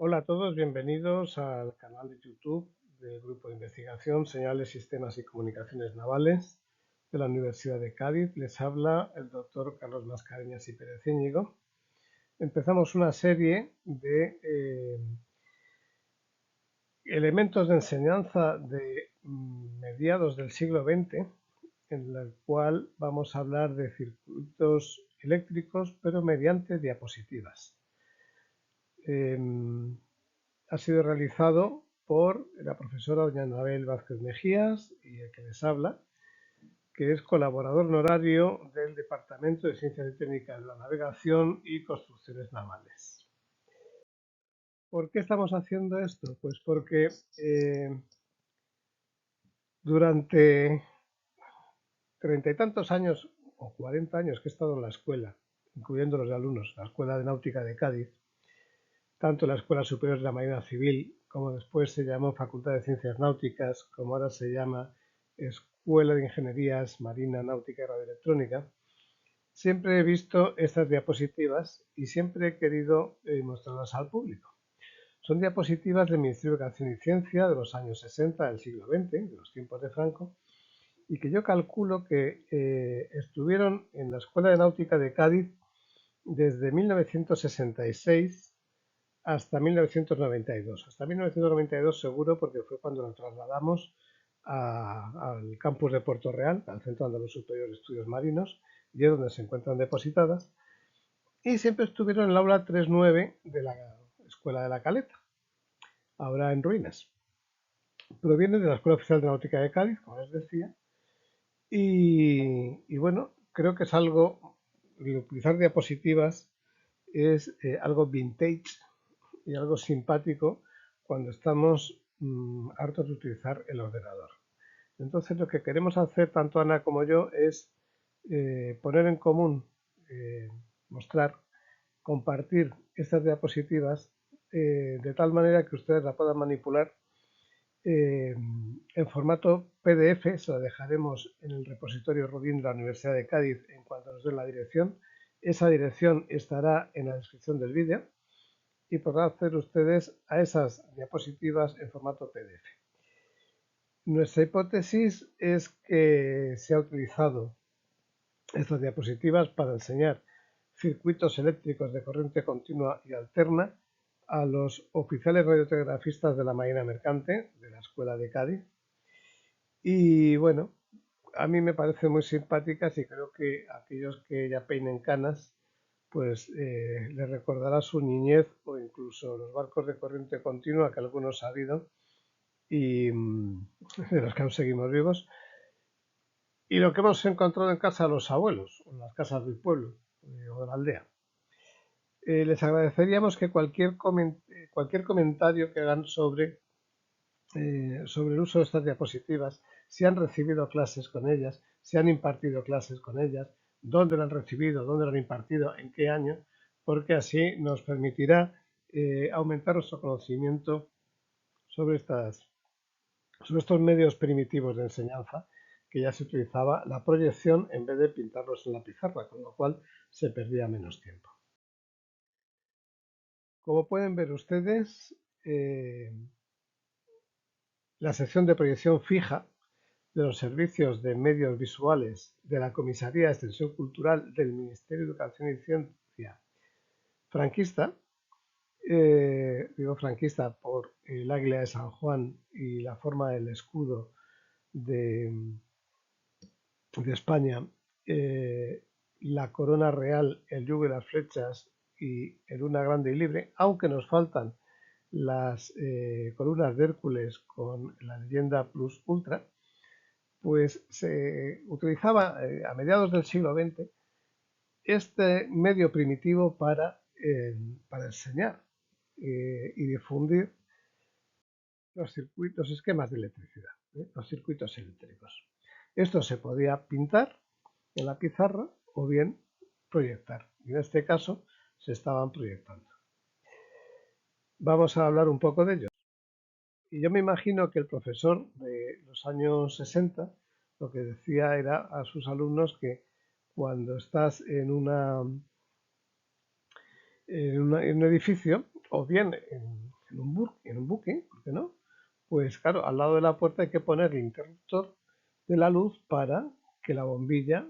Hola a todos, bienvenidos al canal de YouTube del Grupo de Investigación Señales, Sistemas y Comunicaciones Navales de la Universidad de Cádiz. Les habla el doctor Carlos Mascareñas y Pérez Íñigo. Empezamos una serie de elementos de enseñanza de mediados del siglo XX, en la cual vamos a hablar de circuitos eléctricos, pero mediante diapositivas. Ha sido realizado por la profesora doña Anabel Vázquez Mejías y el que les habla, que es colaborador honorario del Departamento de Ciencias y Técnicas de la Navegación y Construcciones Navales. ¿Por qué estamos haciendo esto? Pues porque durante 30 y tantos años o 40 años que he estado en la escuela, incluyendo los de alumnos, la Escuela de Náutica de Cádiz, tanto la Escuela Superior de la Marina Civil, como después se llamó Facultad de Ciencias Náuticas, como ahora se llama Escuela de Ingenierías Marina, Náutica y Radioelectrónica, siempre he visto estas diapositivas y siempre he querido mostrarlas al público. Son diapositivas del Ministerio de Educación y Ciencia de los años 60 del siglo XX, de los tiempos de Franco, y que yo calculo que estuvieron en la Escuela de Náutica de Cádiz desde 1966 hasta 1992. Hasta 1992 seguro, porque fue cuando nos trasladamos al campus de Puerto Real, al Centro Andaluz Superior de Estudios Marinos, y es donde se encuentran depositadas, y siempre estuvieron en el aula 39 de la Escuela de la Caleta, ahora en ruinas. Proviene de la Escuela Oficial de Náutica de Cádiz, como les decía, y bueno, creo que es algo, utilizar diapositivas es algo vintage y algo simpático cuando estamos hartos de utilizar el ordenador. Entonces lo que queremos hacer tanto Ana como yo es poner en común, mostrar, compartir estas diapositivas de tal manera que ustedes la puedan manipular en formato PDF. Se lo dejaremos en el repositorio Rubin de la Universidad de Cádiz en cuanto nos den la dirección. Esa dirección estará en la descripción del vídeo y podrán hacer ustedes a esas diapositivas en formato PDF. Nuestra hipótesis es que se ha utilizado estas diapositivas para enseñar circuitos eléctricos de corriente continua y alterna a los oficiales radiotelegrafistas de la Marina Mercante de la Escuela de Cádiz. Y bueno, a mí me parecen muy simpáticas y creo que aquellos que ya peinen canas pues les recordará su niñez o incluso los barcos de corriente continua que algunos ha habido y de los que aún seguimos vivos, y lo que hemos encontrado en casa de los abuelos, o en las casas del pueblo o de la aldea. Les agradeceríamos que cualquier comentario que hagan sobre el uso de estas diapositivas, si han recibido clases con ellas, si han impartido clases con ellas, dónde lo han recibido, dónde lo han impartido, en qué año, porque así nos permitirá aumentar nuestro conocimiento sobre estos medios primitivos de enseñanza, que ya se utilizaba la proyección en vez de pintarlos en la pizarra, con lo cual se perdía menos tiempo. Como pueden ver ustedes, la sección de proyección fija de los servicios de medios visuales de la Comisaría de Extensión Cultural del Ministerio de Educación y Ciencia franquista, digo franquista por el águila de San Juan y la forma del escudo de España, la corona real, el yugo y las flechas y el una grande y libre, aunque nos faltan las columnas de Hércules con la leyenda plus ultra, pues se utilizaba a mediados del siglo XX este medio primitivo para enseñar y difundir los circuitos, esquemas de electricidad, los circuitos eléctricos. Esto se podía pintar en la pizarra o bien proyectar. Y en este caso se estaban proyectando. Vamos a hablar un poco de ellos. Y yo me imagino que el profesor de los años 60 lo que decía era a sus alumnos que cuando estás en un edificio o bien en un buque, ¿por qué no? Pues claro, al lado de la puerta hay que poner el interruptor de la luz para que la bombilla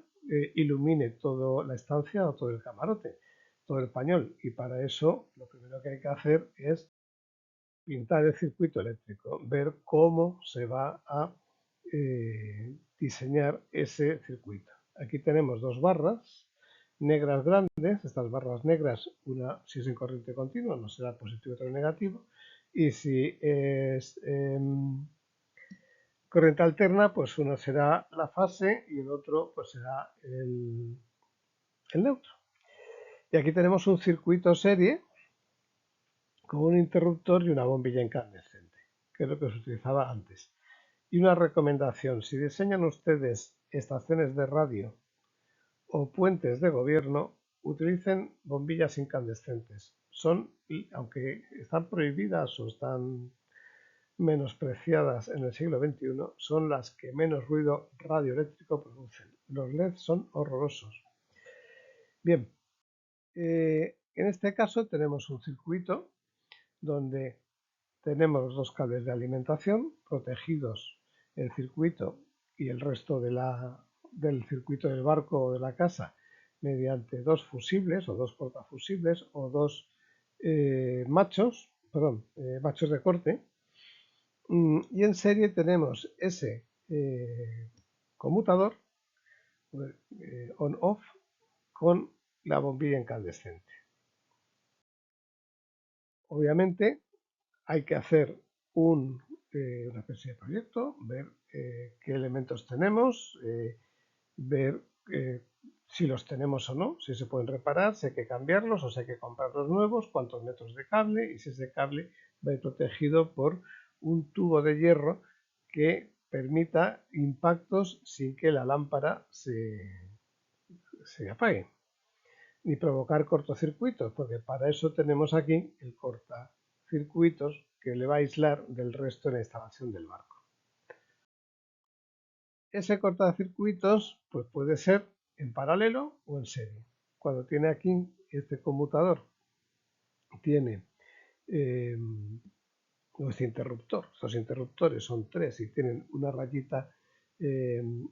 ilumine toda la estancia o todo el camarote, todo el pañol. Y para eso lo primero que hay que hacer es pintar el circuito eléctrico, ver cómo se va a diseñar ese circuito. Aquí tenemos dos barras negras grandes. Estas barras negras, una si es en corriente continua no será positivo y otra negativo, y si es corriente alterna, pues uno será la fase y el otro pues será el neutro. Y aquí tenemos un circuito serie con un interruptor y una bombilla incandescente, que es lo que se utilizaba antes. Y una recomendación: si diseñan ustedes estaciones de radio o puentes de gobierno, utilicen bombillas incandescentes. Son, aunque están prohibidas o están menospreciadas en el siglo XXI, son las que menos ruido radioeléctrico producen. Los LED son horrorosos. Bien, en este caso tenemos un circuito donde tenemos los dos cables de alimentación protegidos, el circuito y el resto del circuito del barco o de la casa, mediante dos fusibles o dos portafusibles o dos machos de corte. Y en serie tenemos ese conmutador on-off con la bombilla incandescente. Obviamente hay que hacer una especie de proyecto, ver qué elementos tenemos, ver si los tenemos o no, si se pueden reparar, si hay que cambiarlos o si hay que comprar los nuevos, cuántos metros de cable y si ese cable va a ir protegido por un tubo de hierro que permita impactos sin que la lámpara se apague ni provocar cortocircuitos, porque para eso tenemos aquí el cortacircuitos que le va a aislar del resto de la instalación del barco. Ese cortacircuitos pues puede ser en paralelo o en serie. Cuando tiene aquí este conmutador, tiene nuestro interruptor. Estos interruptores son tres y tienen una rayita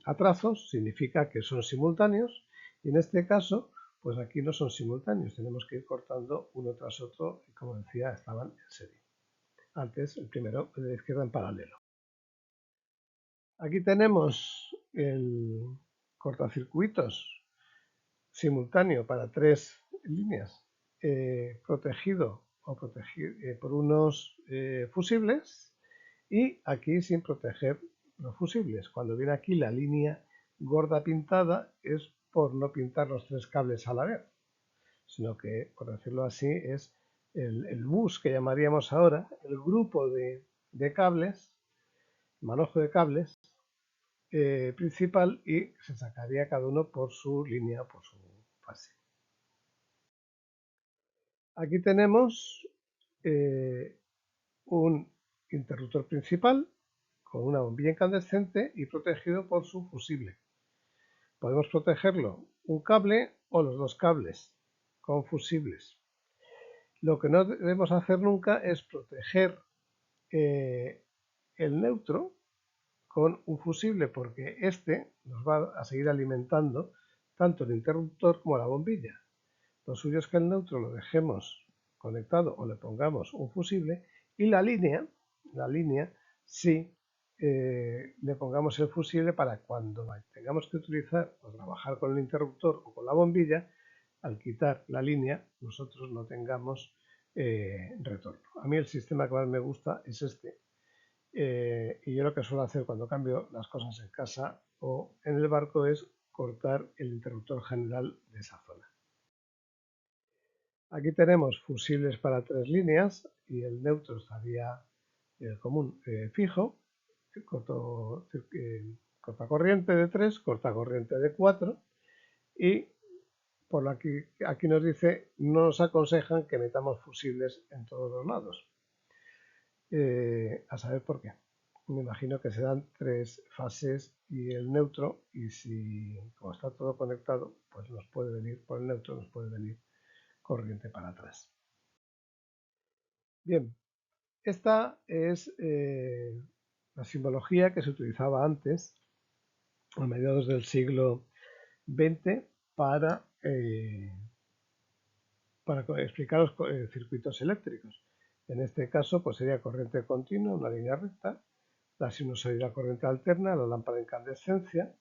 a trazos, significa que son simultáneos, y en este caso pues aquí no son simultáneos, tenemos que ir cortando uno tras otro y, como decía, estaban en serie. Antes el primero de la izquierda en paralelo. Aquí tenemos el cortacircuitos simultáneo para tres líneas, protegido por unos fusibles, y aquí sin proteger los fusibles. Cuando viene aquí la línea gorda pintada es por no pintar los tres cables a la vez, sino que, por decirlo así, es el bus que llamaríamos ahora, el grupo de cables, manojo de cables principal, y se sacaría cada uno por su línea, por su fase. Aquí tenemos un interruptor principal con una bombilla incandescente y protegido por su fusible. Podemos protegerlo un cable o los dos cables con fusibles. Lo que no debemos hacer nunca es proteger el neutro con un fusible, porque este nos va a seguir alimentando tanto el interruptor como la bombilla. Lo suyo es que el neutro lo dejemos conectado o le pongamos un fusible, y la línea sí le pongamos el fusible para cuando tengamos que utilizar o trabajar con el interruptor o con la bombilla, al quitar la línea nosotros no tengamos retorno. A mí el sistema que más me gusta es este, y yo lo que suelo hacer cuando cambio las cosas en casa o en el barco es cortar el interruptor general de esa zona. Aquí tenemos fusibles para tres líneas y el neutro estaría el común fijo, cortacorriente de 3, cortacorriente de 4, y por aquí nos dice, no nos aconsejan que metamos fusibles en todos los lados. A saber por qué. Me imagino que serán tres fases y el neutro, y si, como está todo conectado, pues nos puede venir por el neutro, nos puede venir corriente para atrás. Bien, Esta es la simbología que se utilizaba antes, a mediados del siglo XX, para explicar los circuitos eléctricos. En este caso, pues sería corriente continua, una línea recta, la sinusoidal corriente alterna, la lámpara de incandescencia,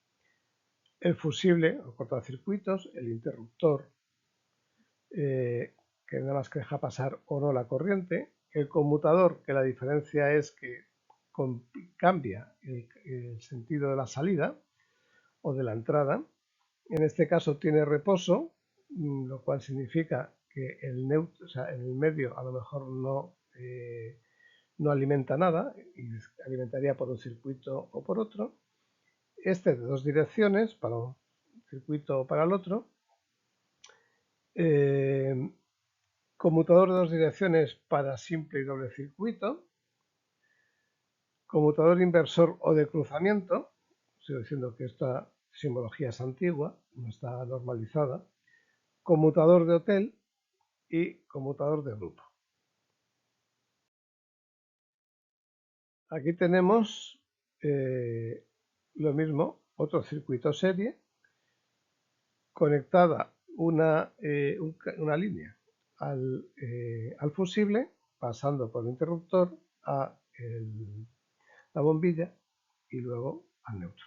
el fusible o cortacircuitos, el interruptor, que nada más que deja pasar o no la corriente, el conmutador, que la diferencia es que cambia el sentido de la salida o de la entrada. En este caso tiene reposo, lo cual significa que o sea, en el medio a lo mejor no alimenta nada y alimentaría por un circuito o por otro. Este de dos direcciones, para un circuito o para el otro. Conmutador de dos direcciones para simple y doble circuito. Conmutador inversor o de cruzamiento. Estoy diciendo que esta simbología es antigua, no está normalizada. Conmutador de hotel y conmutador de grupo. Aquí tenemos lo mismo, otro circuito serie, conectada una línea al fusible, pasando por el interruptor a la bombilla y luego al neutro.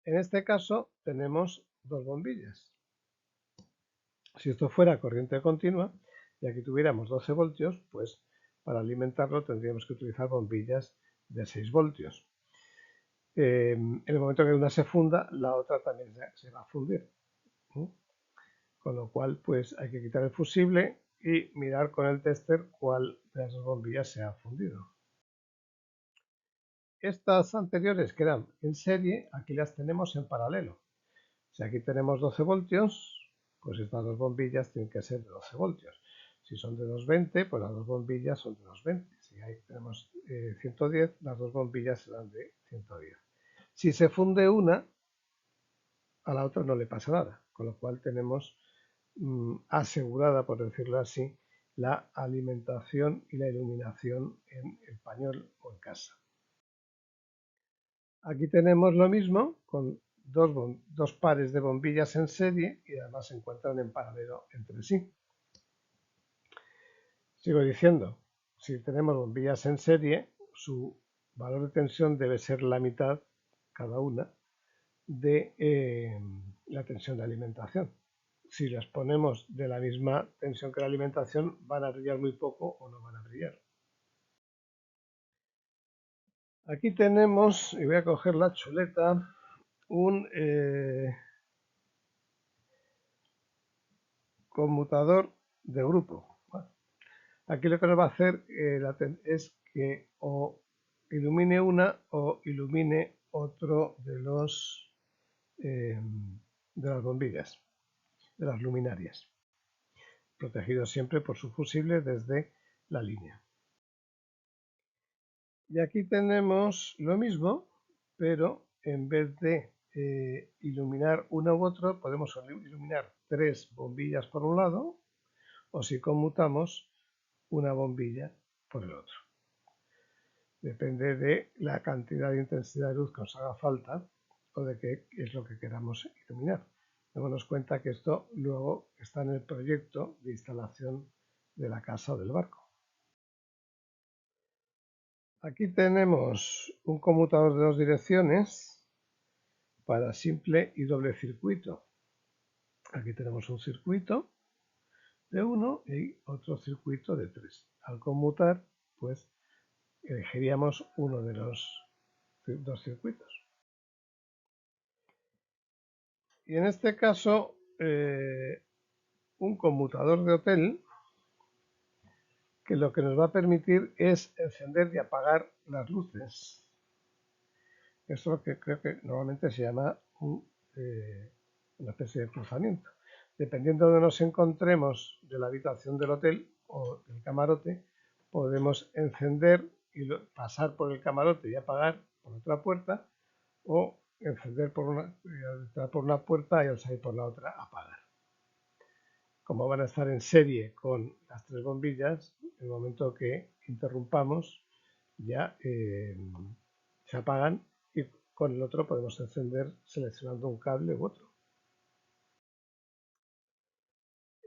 En este caso tenemos dos bombillas. Si esto fuera corriente continua y aquí tuviéramos 12 voltios, pues para alimentarlo tendríamos que utilizar bombillas de 6 voltios. En el momento que una se funda, la otra también se va a fundir. Con lo cual, pues hay que quitar el fusible y mirar con el tester cuál de las dos bombillas se ha fundido. Estas anteriores que eran en serie, aquí las tenemos en paralelo. Si aquí tenemos 12 voltios, pues estas dos bombillas tienen que ser de 12 voltios. Si son de 220, pues las dos bombillas son de 220. Si ahí tenemos 110, las dos bombillas serán de 110. Si se funde una, a la otra no le pasa nada, con lo cual tenemos asegurada, por decirlo así, la alimentación y la iluminación en el pañol o en casa. Aquí tenemos lo mismo con dos pares de bombillas en serie y además se encuentran en paralelo entre sí. Sigo diciendo, si tenemos bombillas en serie, su valor de tensión debe ser la mitad cada una de la tensión de alimentación. Si las ponemos de la misma tensión que la alimentación, van a brillar muy poco o no van a brillar. Aquí tenemos, y voy a coger la chuleta, un conmutador de grupo. Bueno, aquí lo que nos va a hacer es que o ilumine una o ilumine otro de las bombillas, de las luminarias, protegido siempre por su fusible desde la línea. Y aquí tenemos lo mismo, pero en vez de iluminar una u otro, podemos iluminar tres bombillas por un lado, o si conmutamos, una bombilla por el otro. Depende de la cantidad de intensidad de luz que nos haga falta o de qué es lo que queramos iluminar. Démonos cuenta que esto luego está en el proyecto de instalación de la casa o del barco. Aquí tenemos un conmutador de dos direcciones para simple y doble circuito. Aquí tenemos un circuito de 1 y otro circuito de 3. Al conmutar, pues elegiríamos uno de los dos circuitos. Y en este caso, un conmutador de hotel que lo que nos va a permitir es encender y apagar las luces. Esto es lo que creo que normalmente se llama una especie de cruzamiento. Dependiendo de donde nos encontremos de la habitación del hotel o del camarote, podemos encender y pasar por el camarote y apagar por otra puerta, o encender entrar por una puerta y al salir por la otra apagar. como van a estar en serie con las 3 bombillas, en el momento que interrumpamos ya se apagan y con el otro podemos encender seleccionando un cable u otro.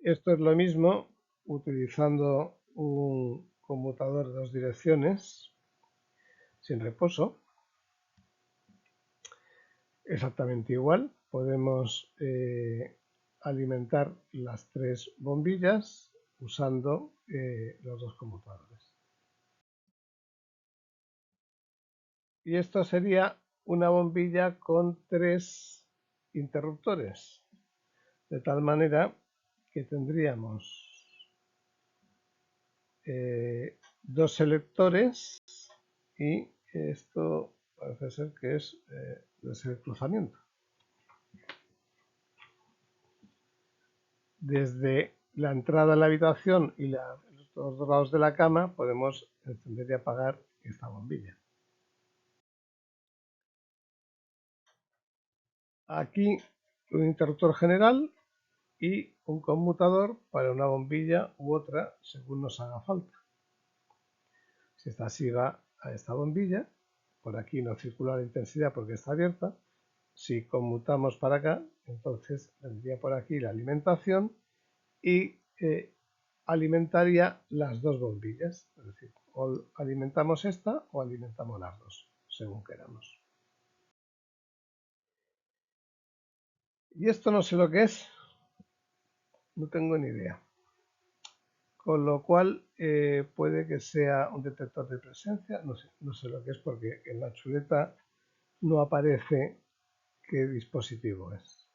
Esto es lo mismo utilizando un conmutador de 2 direcciones sin reposo. Exactamente igual, podemos alimentar las 3 bombillas usando los 2 conmutadores. Y esto sería una bombilla con 3 interruptores, de tal manera que tendríamos 2 selectores y esto parece ser que es el cruzamiento. Desde la entrada a la habitación y los dos lados de la cama podemos encender y apagar esta bombilla. Aquí un interruptor general y un conmutador para una bombilla u otra según nos haga falta. Si esta sí va a esta bombilla, por aquí no circula la intensidad porque está abierta. Si conmutamos para acá, entonces vendría por aquí la alimentación y alimentaría las 2 bombillas. Es decir, o alimentamos esta o alimentamos las 2, según queramos. Y esto no sé lo que es, no tengo ni idea. Con lo cual puede que sea un detector de presencia, no sé lo que es porque en la chuleta no aparece qué dispositivo es.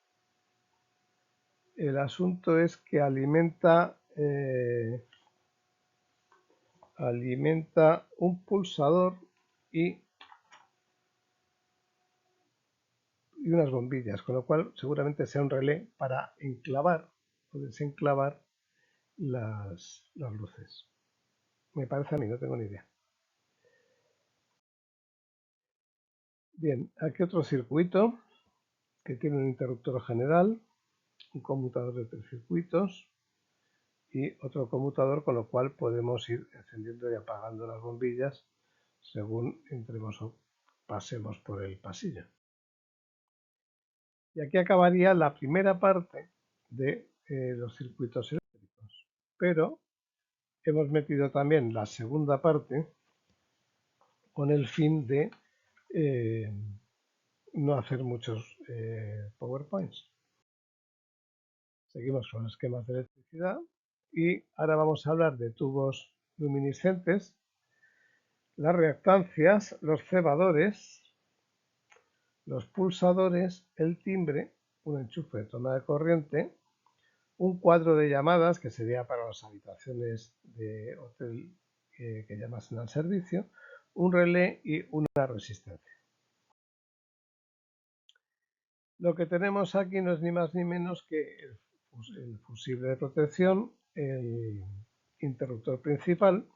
El asunto es que alimenta un pulsador y unas bombillas, con lo cual seguramente sea un relé para enclavar o desenclavar las luces. Me parece a mí, no tengo ni idea. Bien, aquí otro circuito que tiene un interruptor general, un conmutador de 3 circuitos y otro conmutador, con lo cual podemos ir encendiendo y apagando las bombillas según entremos o pasemos por el pasillo. Y aquí acabaría la primera parte de los circuitos eléctricos, pero hemos metido también la segunda parte con el fin de no hacer muchos PowerPoints. Seguimos con los esquemas de electricidad y ahora vamos a hablar de tubos luminiscentes, las reactancias, los cebadores, los pulsadores, el timbre, un enchufe de toma de corriente, un cuadro de llamadas que sería para las habitaciones de hotel que llamasen al servicio, un relé y una resistencia. Lo que tenemos aquí no es ni más ni menos que el fusible de protección, el interruptor principal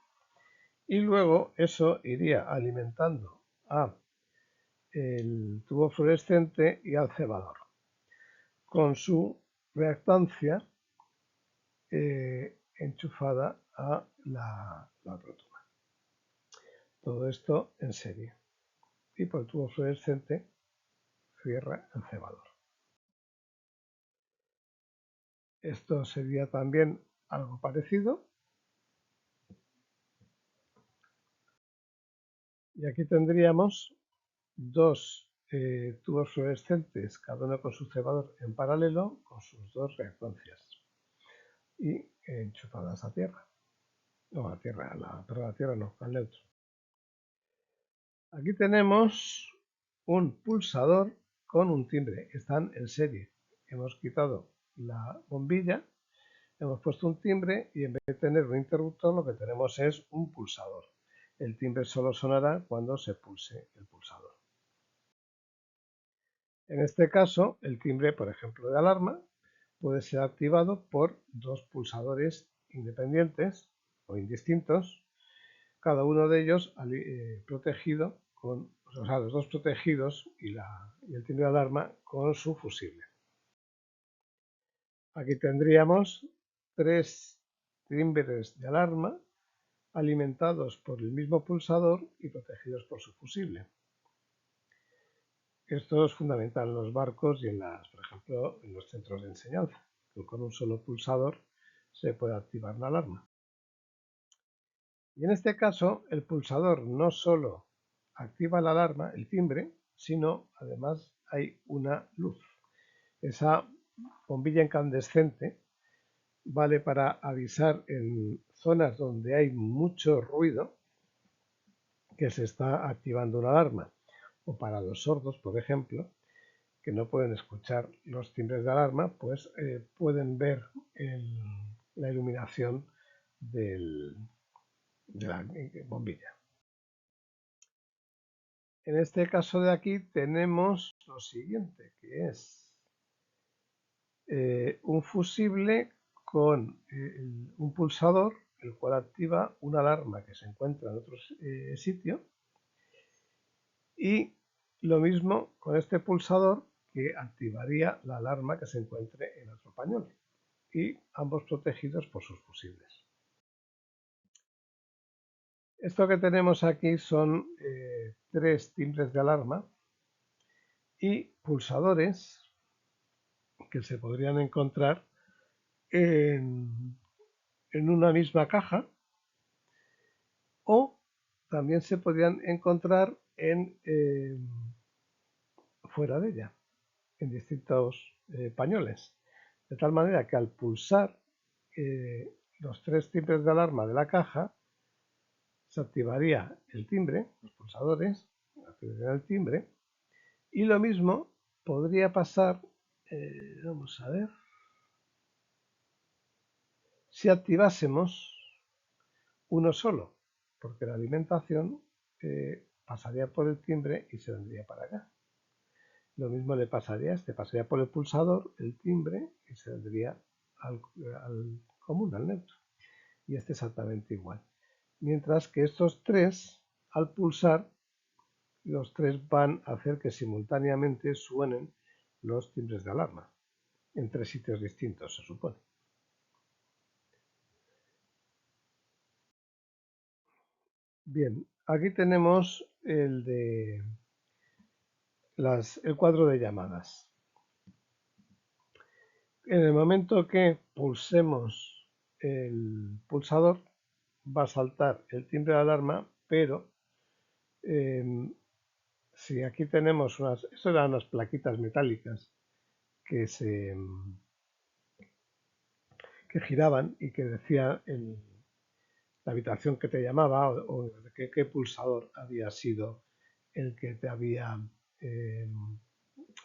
y luego eso iría alimentando a el tubo fluorescente y al cebador con su reactancia enchufada a la otra toma. Todo esto en serie. Y por el tubo fluorescente cierra el cebador. Esto sería también algo parecido. Y aquí tendríamos 2 tubos fluorescentes, cada uno con su cebador en paralelo, con sus 2 reactancias. Y enchufadas a tierra. No, a tierra, perdón, a tierra no, al neutro. Aquí tenemos un pulsador con un timbre. Están en serie. Hemos quitado la bombilla, hemos puesto un timbre y en vez de tener un interruptor lo que tenemos es un pulsador. El timbre solo sonará cuando se pulse el pulsador. En este caso, el timbre, por ejemplo, de alarma, puede ser activado por 2 pulsadores independientes o indistintos, cada uno de ellos protegido con, o sea, los 2 protegidos y el timbre de alarma con su fusible. Aquí tendríamos 3 timbres de alarma alimentados por el mismo pulsador y protegidos por su fusible. Esto es fundamental en los barcos y por ejemplo, en los centros de enseñanza, que con un solo pulsador se puede activar la alarma. Y en este caso, el pulsador no solo activa la alarma, el timbre, sino además hay una luz. Esa bombilla incandescente vale para avisar en zonas donde hay mucho ruido que se está activando una alarma, o para los sordos, por ejemplo, que no pueden escuchar los timbres de alarma, pues pueden ver la iluminación de la bombilla. En este caso de aquí tenemos lo siguiente, que es un fusible con un pulsador, el cual activa una alarma que se encuentra en otro sitio, y lo mismo con este pulsador que activaría la alarma que se encuentre en otro pañol, y ambos protegidos por sus fusibles. Esto que tenemos aquí son 3 timbres de alarma y pulsadores que se podrían encontrar en una misma caja, o también se podrían encontrar fuera de ella, en distintos pañoles. De tal manera que al pulsar los 3 timbres de alarma de la caja, se activaría el timbre, los pulsadores, activarían el timbre, y lo mismo podría pasar, vamos a ver, si activásemos uno solo, porque la alimentación pasaría por el timbre y se vendría para acá. Lo mismo le pasaría a este, pasaría por el pulsador, el timbre, y se vendría al común, al neutro. Y este exactamente igual. Mientras que estos 3, al pulsar, los 3 van a hacer que simultáneamente suenen los timbres de alarma, en 3 sitios distintos, se supone. Bien, aquí tenemos el cuadro de llamadas. En el momento que pulsemos el pulsador, va a saltar el timbre de alarma, pero si aquí tenemos eso eran unas plaquitas metálicas que giraban y que decía en la habitación que te llamaba o qué pulsador había sido el que te había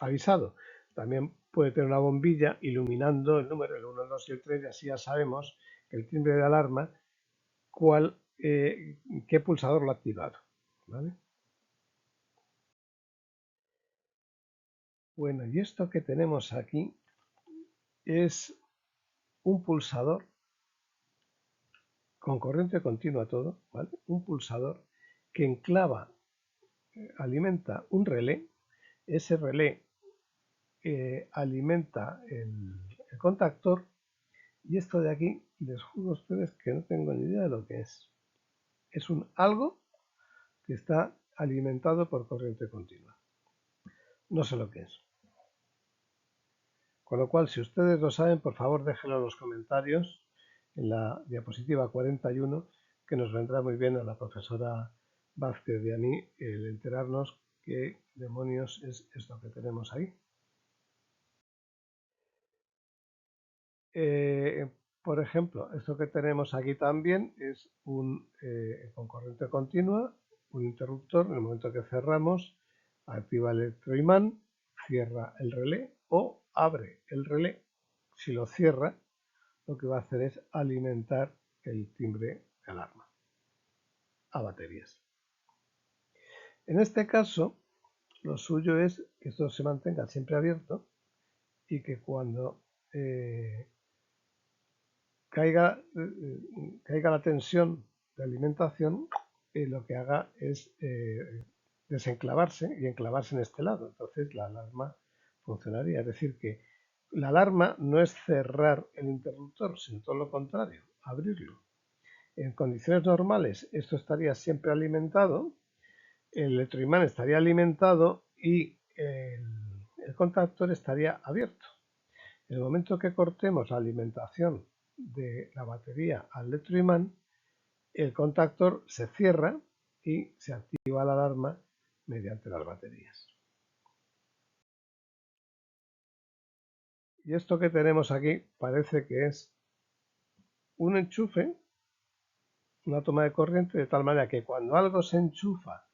avisado. También puede tener una bombilla iluminando el número, el 1, el 2 y el 3, y así ya sabemos que el timbre de alarma, qué pulsador lo ha activado. ¿Vale? Bueno, y esto que tenemos aquí es un pulsador con corriente continua todo, ¿vale? Un pulsador que enclava, alimenta un relé, ese relé alimenta el contactor, y esto de aquí, les juro a ustedes que no tengo ni idea de lo que es. Es un algo que está alimentado por corriente continua. No sé lo que es. Con lo cual, si ustedes lo saben, por favor déjenlo en los comentarios en la diapositiva 41, que nos vendrá muy bien a la profesora Vázquez y a mí el enterarnos qué demonios es esto que tenemos ahí. Por ejemplo, esto que tenemos aquí también es con corriente continua, un interruptor. En el momento que cerramos, activa el electroimán, cierra el relé o abre el relé. Si lo cierra, lo que va a hacer es alimentar el timbre de alarma a baterías. En este caso, lo suyo es que esto se mantenga siempre abierto y que cuando caiga la tensión de alimentación, lo que haga es desenclavarse y enclavarse en este lado. Entonces la alarma funcionaría. Es decir, que la alarma no es cerrar el interruptor, sino todo lo contrario, abrirlo. En condiciones normales esto estaría siempre alimentado, el electroimán estaría alimentado y el contactor estaría abierto. En el momento que cortemos la alimentación de la batería al electroimán, el contactor se cierra y se activa la alarma mediante las baterías. Y esto que tenemos aquí parece que es un enchufe, una toma de corriente, de tal manera que cuando algo se enchufa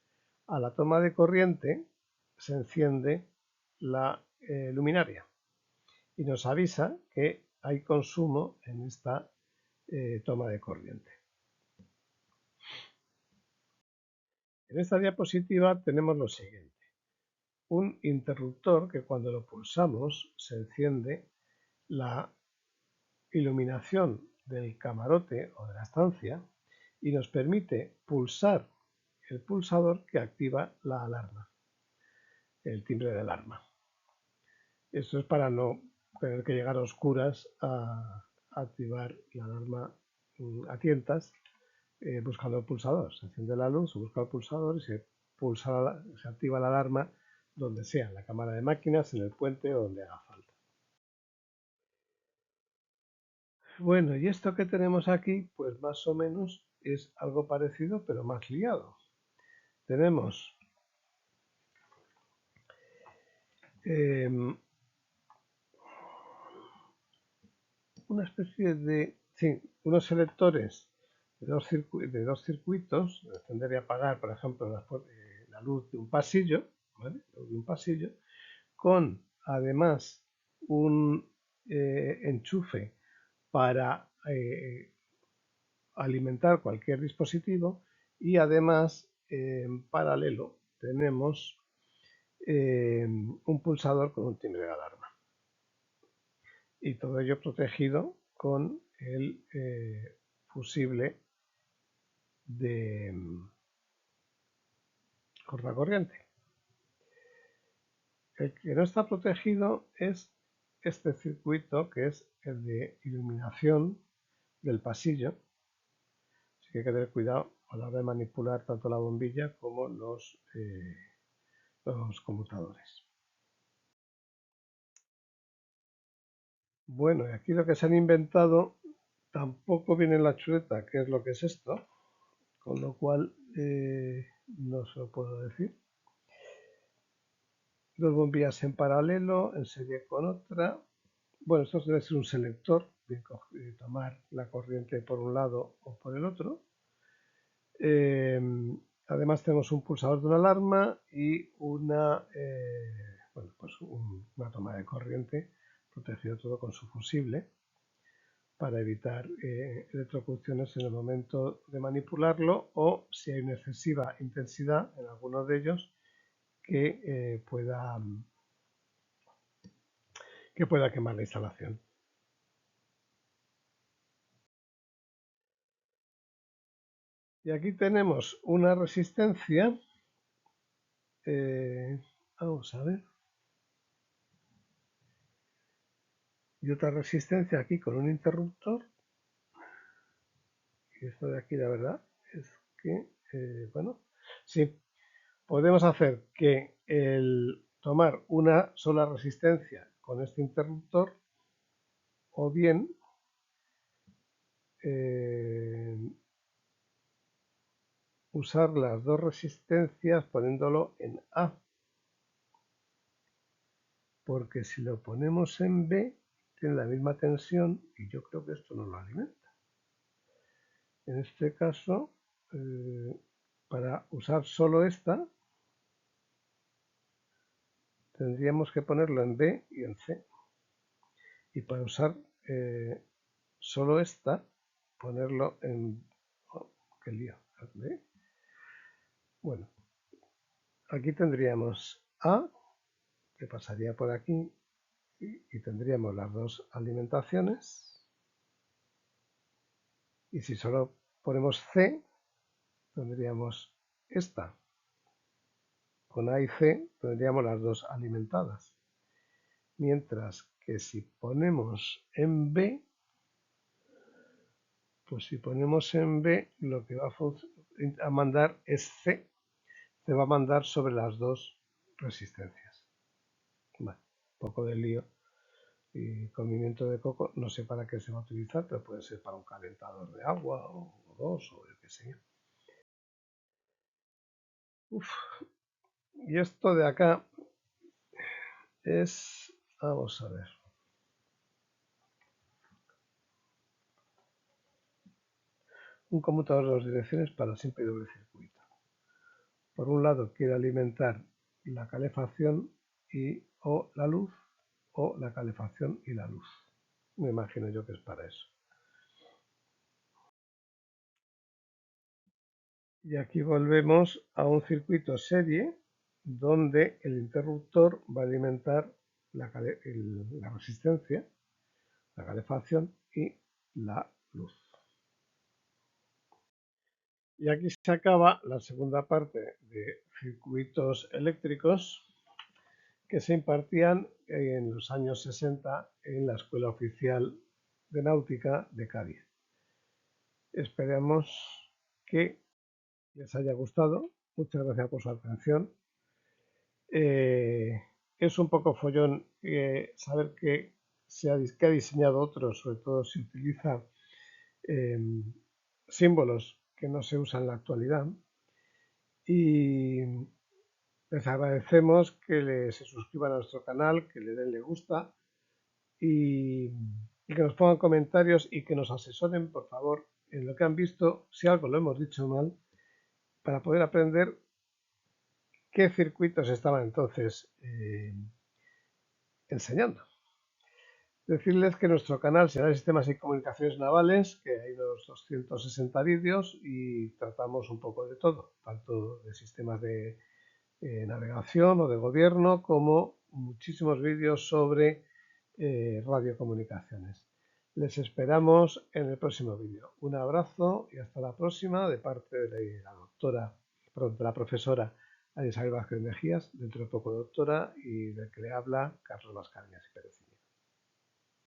a la toma de corriente, se enciende la luminaria y nos avisa que hay consumo en esta toma de corriente. En esta diapositiva tenemos lo siguiente. Un interruptor que cuando lo pulsamos se enciende la iluminación del camarote o de la estancia y nos permite pulsar el pulsador que activa la alarma, el timbre de alarma. Esto es para no tener que llegar a oscuras a activar la alarma a tientas buscando el pulsador. Se enciende la luz, se busca el pulsador y se activa la alarma donde sea, en la cámara de máquinas, en el puente o donde haga falta. Bueno, y esto que tenemos aquí, pues más o menos es algo parecido, pero más liado. Tenemos una especie de, sí, unos selectores de dos circuitos, de encender y apagar, por ejemplo, la luz de un pasillo, ¿vale? De un pasillo, con además un enchufe para alimentar cualquier dispositivo y además en paralelo tenemos un pulsador con un timbre de alarma y todo ello protegido con el fusible de cortacorriente. El que no está protegido es este circuito, que es el de iluminación del pasillo. Así que hay que tener cuidado a la hora de manipular tanto la bombilla como los conmutadores. Bueno, y aquí lo que se han inventado tampoco viene en la chuleta, que es lo que es esto, con lo cual no se lo puedo decir. Dos bombillas en paralelo, en serie con otra. Bueno, esto debe ser un selector, de tomar la corriente por un lado o por el otro. Además tenemos un pulsador de una alarma y una toma de corriente protegido todo con su fusible para evitar electrocuciones en el momento de manipularlo o si hay una excesiva intensidad en alguno de ellos que pueda quemar la instalación. Y aquí tenemos una resistencia, vamos a ver, y otra resistencia aquí con un interruptor. Y esto de aquí la verdad es que, bueno, sí, podemos hacer que el tomar una sola resistencia con este interruptor o bien usar las dos resistencias poniéndolo en A, porque si lo ponemos en B tiene la misma tensión y yo creo que esto no lo alimenta. En este caso, para usar solo esta, tendríamos que ponerlo en B y en C. Y para usar solo esta, ponerlo en... Oh, qué lío. ¿Ve? Bueno, aquí tendríamos A, que pasaría por aquí, y tendríamos las dos alimentaciones. Y si solo ponemos C, tendríamos esta. Con A y C tendríamos las dos alimentadas. Mientras que si ponemos en B, pues si ponemos en B, lo que va a mandar es C. Se va a mandar sobre las dos resistencias. Vale, un poco de lío. Y con pimiento de coco, no sé para qué se va a utilizar, pero puede ser para un calentador de agua o dos, o yo qué sé. Uf. Y esto de acá es, vamos a ver, un conmutador de dos direcciones para simple y doble circuito. Por un lado quiere alimentar la calefacción o la luz, o la calefacción y la luz. Me imagino yo que es para eso. Y aquí volvemos a un circuito serie donde el interruptor va a alimentar la resistencia, la calefacción y la luz. Y aquí se acaba la segunda parte de circuitos eléctricos que se impartían en los años 60 en la Escuela Oficial de Náutica de Cádiz. Esperamos que les haya gustado. Muchas gracias por su atención. Es un poco follón saber que ha diseñado otro, sobre todo si utiliza símbolos que no se usan en la actualidad. Y les agradecemos que se suscriban a nuestro canal, que le den le gusta y que nos pongan comentarios y que nos asesoren, por favor, en lo que han visto, si algo lo hemos dicho mal, para poder aprender qué circuitos estaban entonces enseñando. Decirles que nuestro canal será de Sistemas y Comunicaciones Navales, que hay unos 260 vídeos y tratamos un poco de todo, tanto de sistemas de navegación o de gobierno, como muchísimos vídeos sobre radiocomunicaciones. Les esperamos en el próximo vídeo. Un abrazo y hasta la próxima de parte de la profesora Ana Isabel Vázquez Mejías, dentro de poco doctora, y del que le habla Carlos Mascareñas y Pérez.